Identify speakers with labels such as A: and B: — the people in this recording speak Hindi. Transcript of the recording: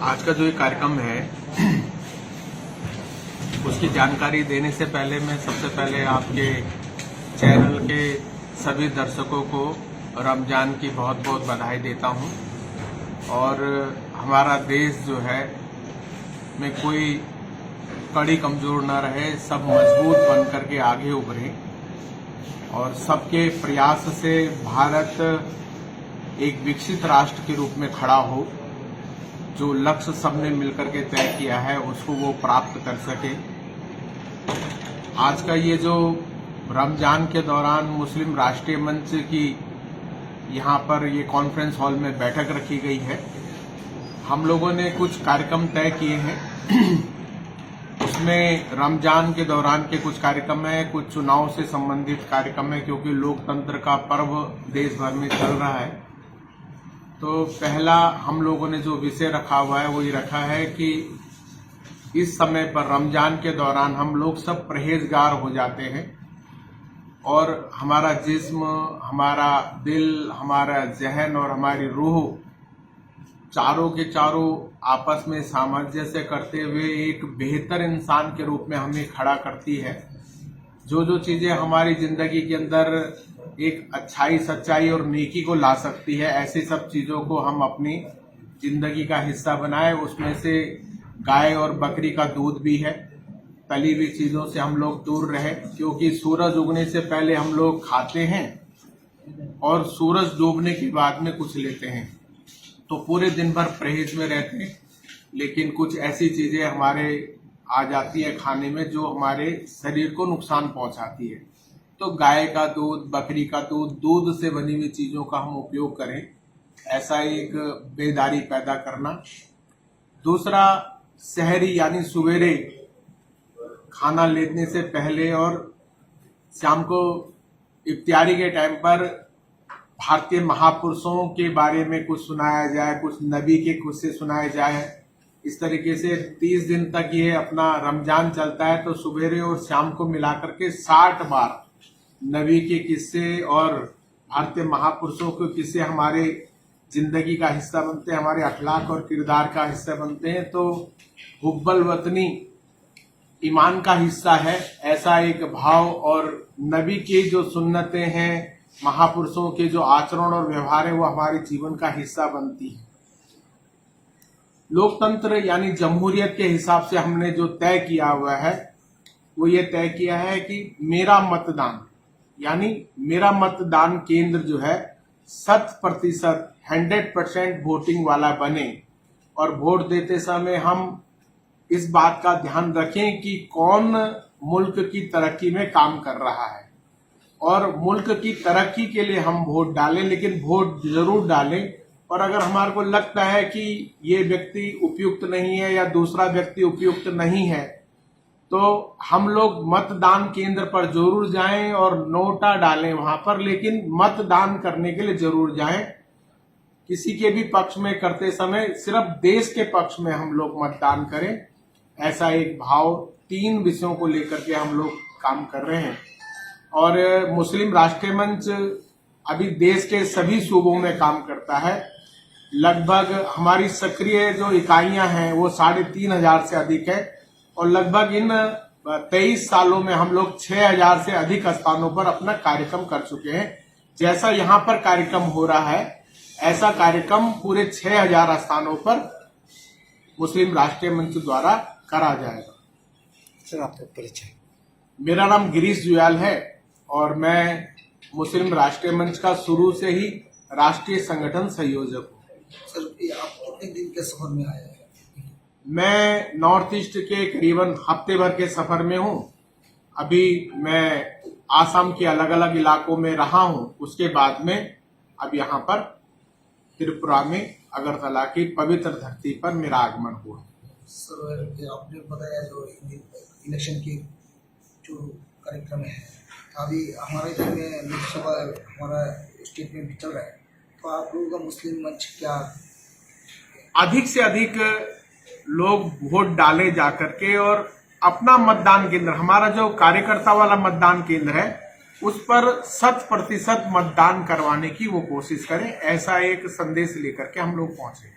A: आज का जो ये कार्यक्रम है उसकी जानकारी देने से पहले मैं सबसे पहले आपके चैनल के सभी दर्शकों को रमजान की बहुत बहुत बधाई देता हूं। और हमारा देश जो है में कोई कड़ी कमजोर न रहे, सब मजबूत बन करके आगे उभरे और सबके प्रयास से भारत एक विकसित राष्ट्र के रूप में खड़ा हो। जो लक्ष्य सबने मिलकर के तय किया है उसको वो प्राप्त कर सके। आज का ये जो रमजान के दौरान मुस्लिम राष्ट्रीय मंच की यहाँ पर ये कॉन्फ्रेंस हॉल में बैठक रखी गई है। हम लोगों ने कुछ कार्यक्रम तय किए हैं। उसमें रमजान के दौरान के कुछ कार्यक्रम है, कुछ चुनाव से संबंधित कार्यक्रम है, क्योंकि लोकतंत्र का पर्व देश भर में चल रहा है। तो पहला हम लोगों ने जो विषय रखा हुआ है वो ये रखा है कि इस समय पर रमजान के दौरान हम लोग सब परहेजगार हो जाते हैं और हमारा जिस्म, हमारा दिल, हमारा जहन और हमारी रूह चारों के चारों आपस में सामंजस्य करते हुए एक बेहतर इंसान के रूप में हमें खड़ा करती है। जो जो चीजें हमारी जिंदगी के अंदर एक अच्छाई, सच्चाई और नेकी को ला सकती है, ऐसी सब चीजों को हम अपनी जिंदगी का हिस्सा बनाए। उसमें से गाय और बकरी का दूध भी है। तली हुई चीजों से हम लोग दूर रहे, क्योंकि सूरज उगने से पहले हम लोग खाते हैं और सूरज डूबने के बाद में कुछ लेते हैं। तो पूरे दिन भर परहेज में रहते हैं, लेकिन कुछ ऐसी चीजें हमारे आ जाती है खाने में जो हमारे शरीर को नुकसान पहुंचाती है। तो गाय का दूध, बकरी का दूध, दूध से बनी हुई चीजों का हम उपयोग करें, ऐसा एक बेदारी पैदा करना। दूसरा, सहरी यानी सवेरे खाना लेने से पहले और शाम को इफ्तियारी के टाइम पर भारतीय महापुरुषों के बारे में कुछ सुनाया जाए, कुछ नबी के कुछ से सुनाया जाए। इस तरीके से 30 दिन तक ये अपना रमजान चलता है। तो सवेरे और शाम को मिलाकर के 60 बार नबी के किस्से और भारतीय महापुरुषों के किस्से हमारे जिंदगी का हिस्सा बनते हैं, हमारे अखलाक और किरदार का हिस्सा बनते हैं। तो हुब्बल वतनी ईमान का हिस्सा है, ऐसा एक भाव और नबी की जो सुन्नतें हैं, महापुरुषों के जो आचरण और व्यवहार है, वो हमारे जीवन का हिस्सा बनती है। लोकतंत्र यानी जमहूरियत के हिसाब से हमने जो तय किया हुआ है वो ये तय किया है कि मेरा मतदान यानी मेरा मतदान केंद्र जो है 100% 100% वोटिंग वाला बने। और वोट देते समय हम इस बात का ध्यान रखें कि कौन मुल्क की तरक्की में काम कर रहा है और मुल्क की तरक्की के लिए हम वोट डालें, लेकिन वोट जरूर डालें। और अगर हमारे को लगता है कि ये व्यक्ति उपयुक्त नहीं है या दूसरा व्यक्ति उपयुक्त नहीं है, तो हम लोग मतदान केंद्र पर जरूर जाएं और नोटा डालें वहां पर, लेकिन मतदान करने के लिए जरूर जाएं। किसी के भी पक्ष में करते समय सिर्फ देश के पक्ष में हम लोग मतदान करें, ऐसा एक भाव 3 विषयों को लेकर के हम लोग काम कर रहे हैं। और मुस्लिम राष्ट्रीय मंच अभी देश के सभी सूबों में काम करता है। लगभग हमारी सक्रिय जो इकाइयां हैं वो 3500 से अधिक है और लगभग इन 23 सालों में हम लोग 6000 से अधिक स्थानों पर अपना कार्यक्रम कर चुके हैं। जैसा यहाँ पर कार्यक्रम हो रहा है, ऐसा कार्यक्रम पूरे 6000 स्थानों पर मुस्लिम राष्ट्रीय मंच द्वारा करा जाएगा।
B: सर, आपका परिचय?
A: मेरा नाम गिरीश जुयाल है और मैं मुस्लिम राष्ट्रीय मंच का शुरू से ही राष्ट्रीय संगठन संयोजक हूँ।
B: सर, आप कितने दिन के सफर में आए हैं?
A: मैं नॉर्थ ईस्ट के करीबन हफ्ते भर के सफर में हूँ। अभी मैं आसाम के अलग अलग इलाकों में रहा हूँ, उसके बाद में अब यहाँ पर त्रिपुरा में अगरतला की पवित्र धरती पर मेरा आगमन हुआ।
B: सर, आपने बताया जो इलेक्शन के जो कार्यक्रम है, अभी हमारे इधर में लोकसभा हमारा स्टेट में भी चल रहा है, तो आप लोगों का मुस्लिम मंच क्या?
A: अधिक से अधिक लोग वोट डाले जाकर के और अपना मतदान केंद्र, हमारा जो कार्यकर्ता वाला मतदान केंद्र है, उस पर 100% मतदान करवाने की वो कोशिश करें, ऐसा एक संदेश लेकर के हम लोग पहुंचे।